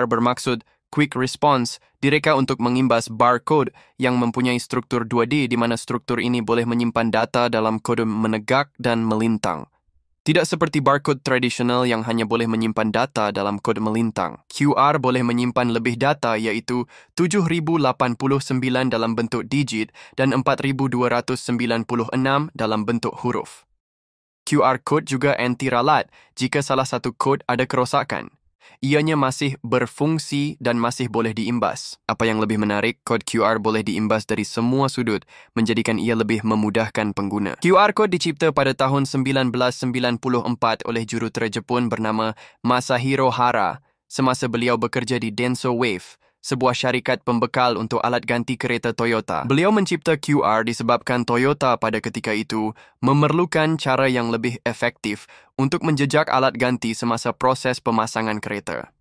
bermaksud Quick Response direka untuk mengimbas barcode yang mempunyai struktur 2D di mana struktur ini boleh menyimpan data dalam kode menegak dan melintang. Tidak seperti barcode tradisional yang hanya boleh menyimpan data dalam kode melintang. QR boleh menyimpan lebih data iaitu 7,089 dalam bentuk digit dan 4,296 dalam bentuk huruf. QR code juga anti-ralat jika salah satu kod ada kerosakan. Ianya masih berfungsi dan masih boleh diimbas. Apa yang lebih menarik, kod QR boleh diimbas dari semua sudut, menjadikan ia lebih memudahkan pengguna. QR code dicipta pada tahun 1994 oleh jurutera Jepun bernama Masahiro Hara semasa beliau bekerja di Denso Wave, sebuah syarikat pembekal untuk alat ganti kereta Toyota. Beliau mencipta QR disebabkan Toyota pada ketika itu memerlukan cara yang lebih efektif untuk menjejak alat ganti semasa proses pemasangan kereta.